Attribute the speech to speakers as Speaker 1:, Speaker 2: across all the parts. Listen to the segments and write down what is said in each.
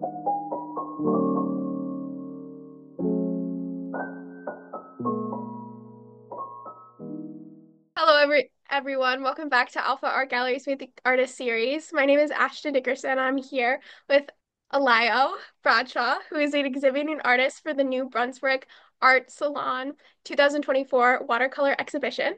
Speaker 1: Hello, everyone. Welcome back to Alpha Art Gallery's Meet the Artist series. My name is Ashton Dickerson. I'm here with Alaiyo Bradshaw, who is an exhibiting artist for the New Brunswick Art Salon 2024 watercolor exhibition.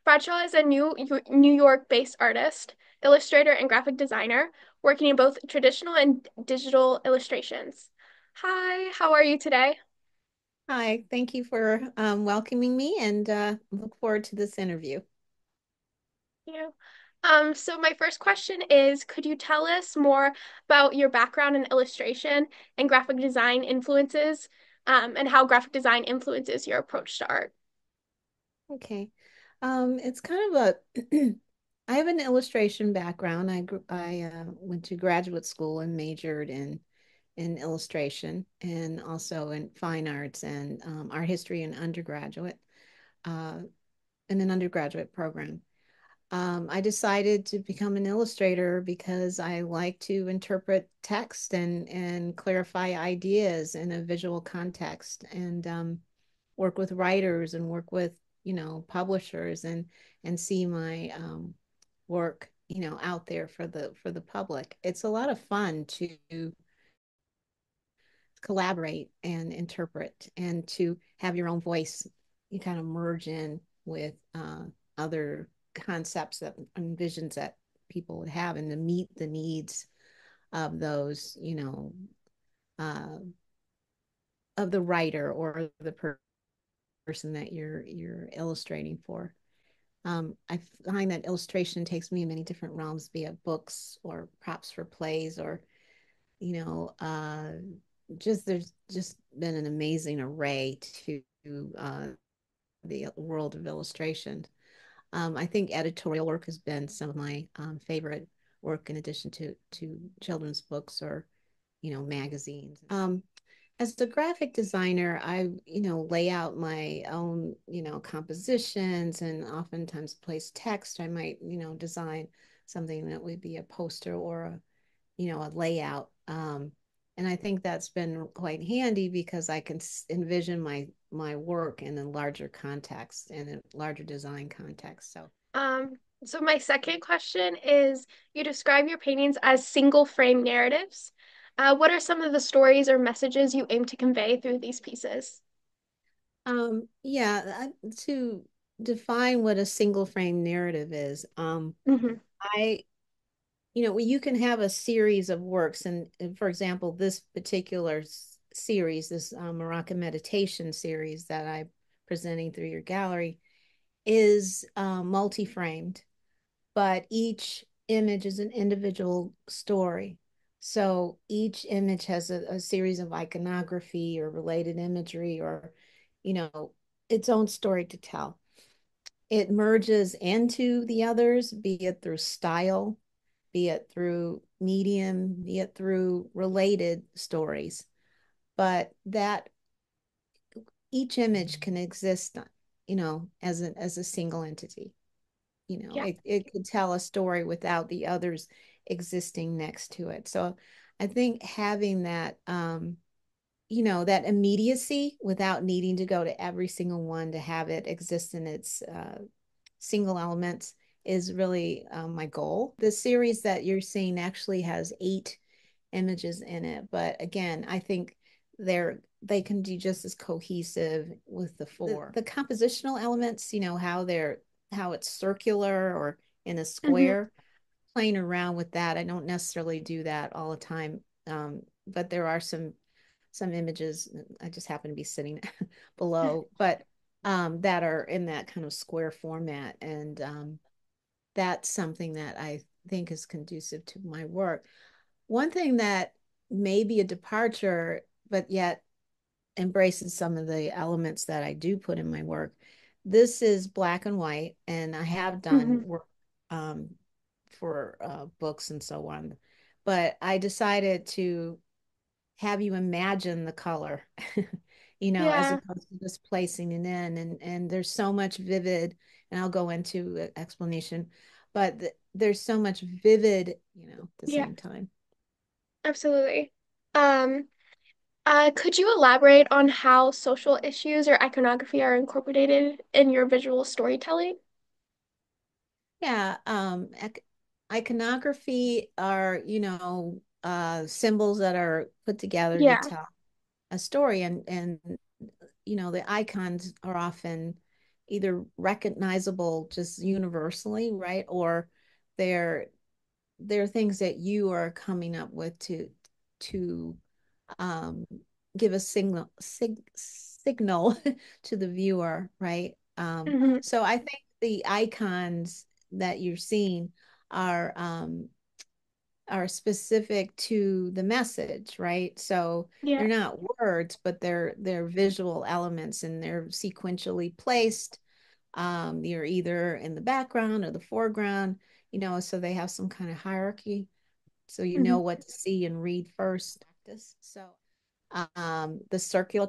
Speaker 1: Bradshaw is a New York-based artist, illustrator, and graphic designer, working in both traditional and digital illustrations. Hi, how are you today?
Speaker 2: Hi, thank you for welcoming me and look forward to this interview.
Speaker 1: You. So my first question is, could you tell us more about your background in illustration and graphic design influences, and how graphic design influences your approach to art?
Speaker 2: Okay. It's kind of a I have an illustration background. I went to graduate school and majored in illustration and also in fine arts and art history and undergraduate uh, in an undergraduate program. I decided to become an illustrator because I like to interpret text and clarify ideas in a visual context and work with writers and work with publishers and see my work out there for the public. It's a lot of fun to collaborate and interpret and to have your own voice. You kind of merge in with other concepts that and visions that people would have and to meet the needs of those uh, of the writer or the person that you're illustrating for. I find that illustration takes me in many different realms, be it books or props for plays or you know, uh, just there's just been an amazing array to the world of illustration. I think editorial work has been some of my favorite work in addition to children's books or magazines. As a graphic designer, I lay out my own compositions and oftentimes place text. I might design something that would be a poster or a layout. And I think that's been quite handy because I can envision my work in a larger context and a larger design context. So,
Speaker 1: Um, so my second question is, you describe your paintings as single frame narratives. What are some of the stories or messages you aim to convey through these pieces?
Speaker 2: yeah, to define what a single frame narrative is,
Speaker 1: Hmm.
Speaker 2: I you can have a series of works, and for example, this particular series, this Moroccan meditation series that I'm presenting through your gallery, is multi-framed, but each image is an individual story. So each image has a series of iconography or related imagery or, you know, its own story to tell. It merges into the others, be it through style, be it through medium, be it through related stories. But that each image can exist, as a single entity.
Speaker 1: Yeah.
Speaker 2: It could tell a story without the others existing next to it. So I think having that that immediacy without needing to go to every single one to have it exist in its single elements is really my goal. The series that you're seeing actually has 8 images in it, but again, I think they can be just as cohesive with the four. The compositional elements, how it's circular or in a
Speaker 1: Hmm.
Speaker 2: square, playing around with that. I don't necessarily do that all the time, but there are some images I just happen to be sitting below, but that are in that kind of square format, and that's something that I think is conducive to my work. One thing that may be a departure, but yet embraces some of the elements that I do put in my work. This is black and white, and I have done
Speaker 1: Hmm.
Speaker 2: work um, for books and so on. But I decided to have you imagine the color, as
Speaker 1: Yeah.
Speaker 2: opposed to just placing it in. And there's so much vivid, and I'll go into explanation, but there's so much vivid, at the
Speaker 1: Yeah.
Speaker 2: same time.
Speaker 1: Absolutely. Um, could you elaborate on how social issues or iconography are incorporated in your visual storytelling?
Speaker 2: Yeah, iconography are, symbols that are put together to
Speaker 1: Yeah.
Speaker 2: tell a story, and the icons are often either recognizable just universally, right? Or they're they're things that you are coming up with to um, give a signal to the viewer, right?
Speaker 1: Hmm.
Speaker 2: So I think the icons that you're seeing are are specific to the message, right? So
Speaker 1: Yeah.
Speaker 2: they're not words, but they're visual elements and they're sequentially placed. You're either in the background or the foreground, so they have some kind of hierarchy, so you
Speaker 1: Hmm.
Speaker 2: know what to see and read first. So the circular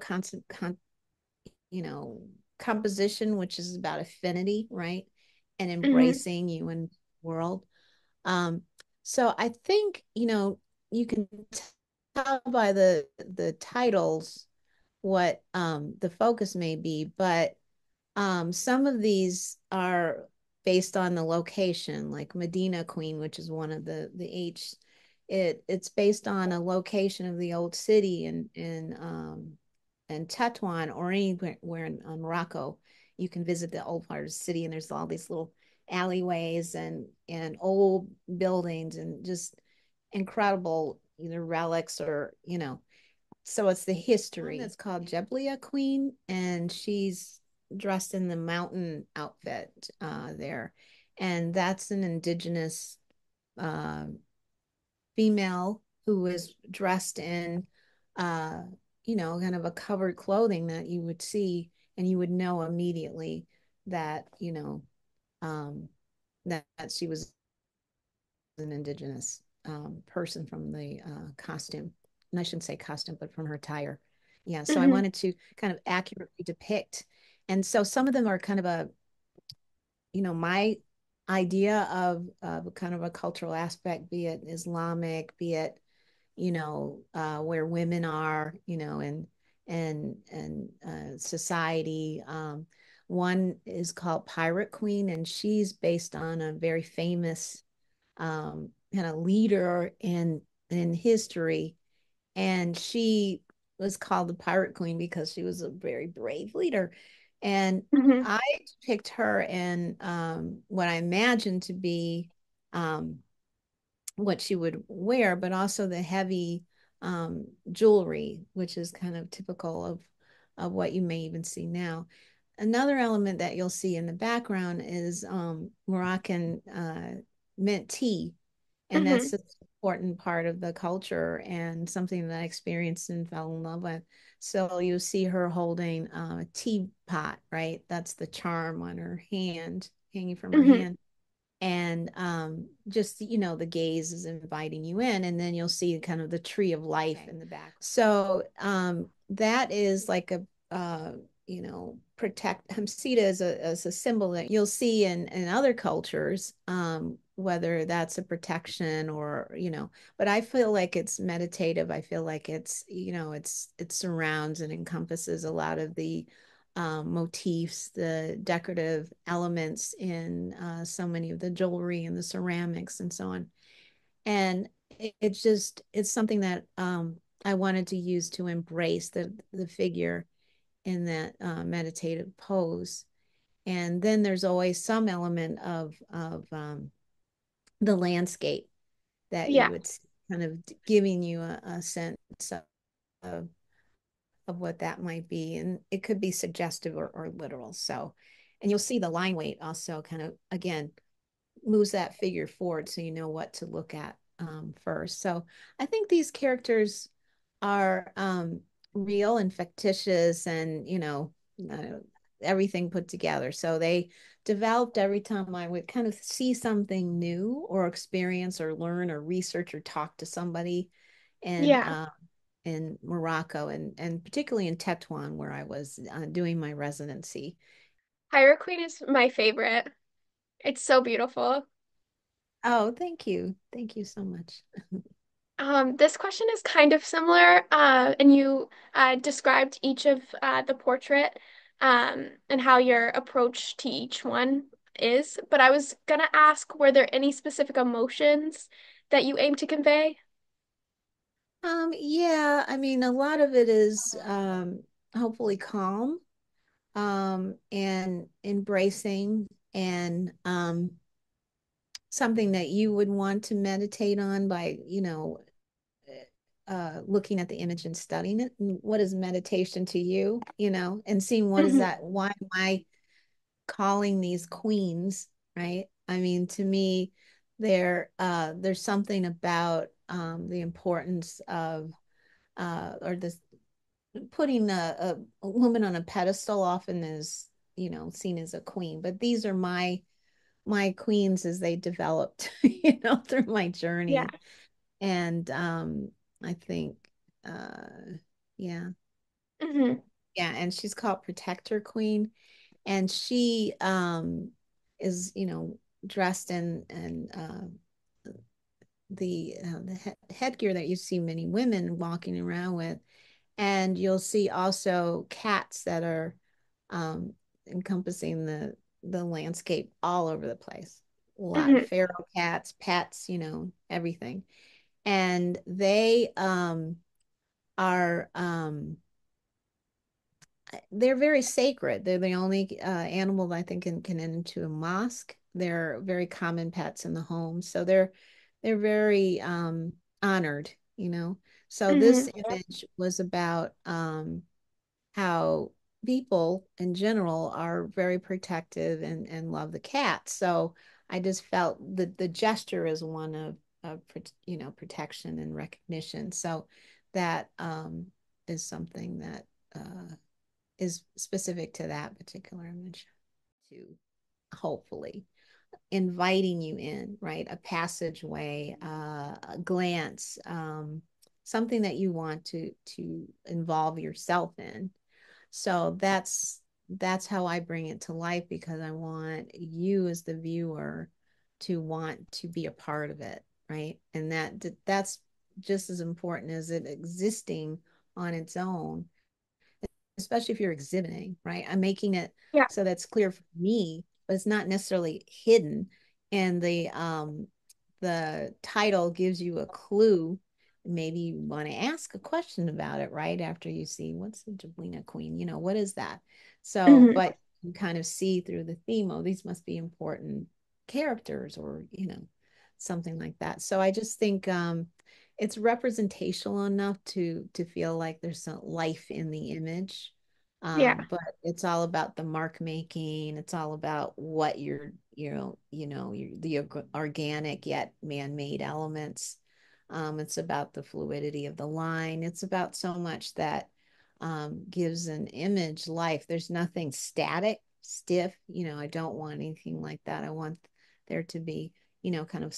Speaker 2: you know, composition, which is about affinity, right? And
Speaker 1: Hmm.
Speaker 2: embracing you and the world. Um, so I think, you can tell by the titles what the focus may be, but some of these are based on the location, like Medina Queen, which is one of the H. It's based on a location of the old city in Tetuan or anywhere in Morocco. You can visit the old part of the city, and there's all these little alleyways and old buildings and just incredible either relics or so it's the history. One that's called Jeblia Queen, and she's dressed in the mountain outfit there. And that's an indigenous uh, female who is dressed in, uh, kind of a covered clothing that you would see and you would know immediately that, um, that she was an indigenous person from the costume. And I shouldn't say costume, but from her attire. Yeah. So I
Speaker 1: Hmm.
Speaker 2: wanted to kind of accurately depict. And so some of them are kind of my idea of kind of a cultural aspect, be it Islamic, be it, where women are, and society. One is called Pirate Queen, and she's based on a very famous kind of leader in history, and she was called the Pirate Queen because she was a very brave leader. And
Speaker 1: Hmm.
Speaker 2: I picked her in what I imagined to be um, what she would wear, but also the heavy jewelry, which is kind of typical of what you may even see now. Another element that you'll see in the background is Moroccan mint tea, and
Speaker 1: Hmm.
Speaker 2: that's an important part of the culture and something that I experienced and fell in love with. So you see her holding a teapot, right? That's the charm on her hand, hanging from her
Speaker 1: Hmm.
Speaker 2: hand, and just the gaze is inviting you in, and then you'll see kind of the tree of life in the back. So that is like a protect see it as a symbol that you'll see in other cultures, whether that's a protection or but I feel like it's meditative. I feel like it's it surrounds and encompasses a lot of the motifs, the decorative elements in so many of the jewelry and the ceramics and so on. And it's something that I wanted to use to embrace the figure in that meditative pose. And then there's always some element of the landscape that you
Speaker 1: Yeah.
Speaker 2: would kind of giving you a sense of of what that might be. And it could be suggestive or literal. So, and you'll see the line weight also kind of, again, moves that figure forward so you know what to look at first. So I think these characters are real and fictitious and, everything put together. So they developed every time I would kind of see something new or experience or learn or research or talk to somebody. And
Speaker 1: Yeah.
Speaker 2: in Morocco and particularly in Tetuan where I was doing my residency.
Speaker 1: Pirate Queen is my favorite. It's so beautiful.
Speaker 2: Oh, thank you. Thank you so much.
Speaker 1: This question is kind of similar, and you described each of the portrait and how your approach to each one is. But I was gonna ask, were there any specific emotions that you aim to convey?
Speaker 2: Yeah, I mean, a lot of it is hopefully calm, and embracing, and something that you would want to meditate on by, looking at the image and studying it. And what is meditation to you, and seeing what is
Speaker 1: Hmm.
Speaker 2: that? Why am I calling these queens, right? I mean, to me, there's something about the importance of or this putting a woman on a pedestal often is, seen as a queen, but these are my queens as they developed, through my
Speaker 1: Yeah.
Speaker 2: journey. And I think uh yeah,
Speaker 1: Hmm.
Speaker 2: yeah, and she's called Protector Queen, and she is, dressed in the headgear that you see many women walking around with. And you'll see also cats that are um, encompassing the landscape all over the place. A lot of
Speaker 1: Hmm.
Speaker 2: feral cats, pets, everything. And they are they're very sacred. They're the only animal that I think can enter into a mosque. They're very common pets in the home, so they're very honored, So
Speaker 1: Hmm.
Speaker 2: this image was about how people in general are very protective and love the cat. So I just felt that the gesture is one of protection and recognition. So that is something that is specific to that particular image, to hopefully inviting you in, right? A passageway, a glance, something that you want to involve yourself in. So that's how I bring it to life, because I want you as the viewer to want to be a part of it, right? And that's just as important as it existing on its own, especially if you're exhibiting, right? I'm making it
Speaker 1: Yeah.
Speaker 2: so that's clear for me, but it's not necessarily hidden. And the title gives you a clue. Maybe you want to ask a question about it right after you see what's the Jablina Queen, what is that? So,
Speaker 1: Hmm.
Speaker 2: but you kind of see through the theme, oh, these must be important characters, or, something like that. So I just think it's representational enough to feel like there's some life in the image.
Speaker 1: Yeah.
Speaker 2: But it's all about the mark making. It's all about what the organic yet man-made elements. It's about the fluidity of the line. It's about so much that gives an image life. There's nothing static, stiff. I don't want anything like that. I want there to be, kind of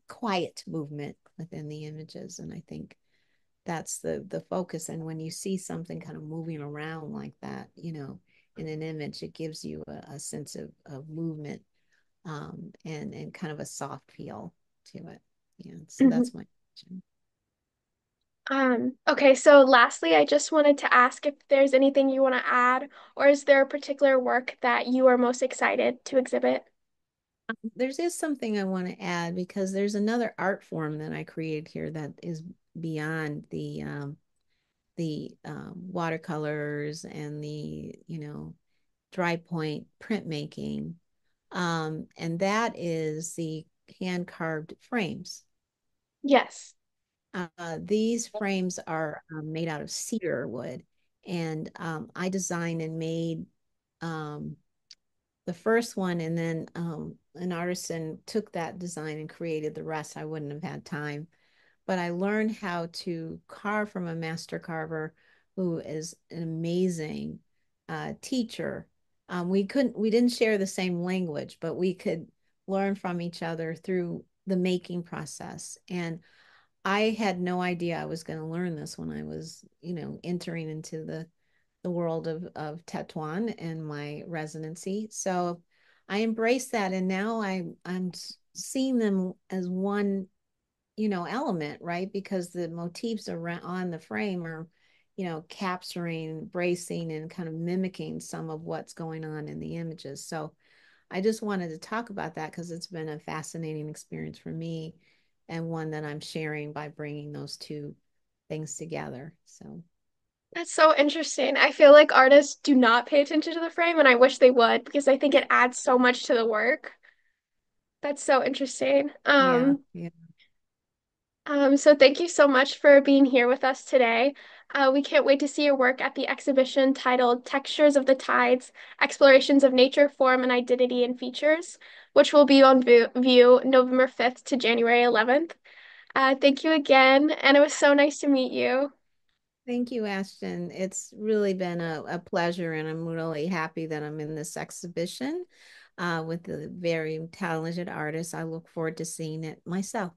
Speaker 2: quiet movement within the images. And I think that's the focus. And when you see something kind of moving around like that, in an image, it gives you a sense of movement, and kind of a soft feel to it. Yeah. So
Speaker 1: Hmm.
Speaker 2: that's my question.
Speaker 1: Okay, so lastly, I just wanted to ask if there's anything you want to add, or is there a particular work that you are most excited to exhibit?
Speaker 2: There's is something I want to add, because there's another art form that I created here that is beyond the watercolors and the dry point printmaking, and that is the hand carved frames.
Speaker 1: Yes.
Speaker 2: These frames are made out of cedar wood, and I designed and made um, the first one, and then an artisan took that design and created the rest. I wouldn't have had time, but I learned how to carve from a master carver who is an amazing teacher. We didn't share the same language, but we could learn from each other through the making process. And I had no idea I was going to learn this when I was, entering into the world of Tetuan and my residency. So I embraced that, and now I'm seeing them as one element, right? Because the motifs around on the frame are, capturing, bracing, and kind of mimicking some of what's going on in the images. So I just wanted to talk about that because it's been a fascinating experience for me and one that I'm sharing by bringing those two things together. So,
Speaker 1: That's so interesting. I feel like artists do not pay attention to the frame, and I wish they would because I think it adds so much to the work. That's so interesting.
Speaker 2: yeah, yeah.
Speaker 1: So thank you so much for being here with us today. We can't wait to see your work at the exhibition titled Textures of the Tides, Explorations of Nature, Form, and Identity in Features, which will be on view November 5th to January 11th. Thank you again, and it was so nice to meet you.
Speaker 2: Thank you, Ashton. It's really been a pleasure, and I'm really happy that I'm in this exhibition with the very talented artists. I look forward to seeing it myself.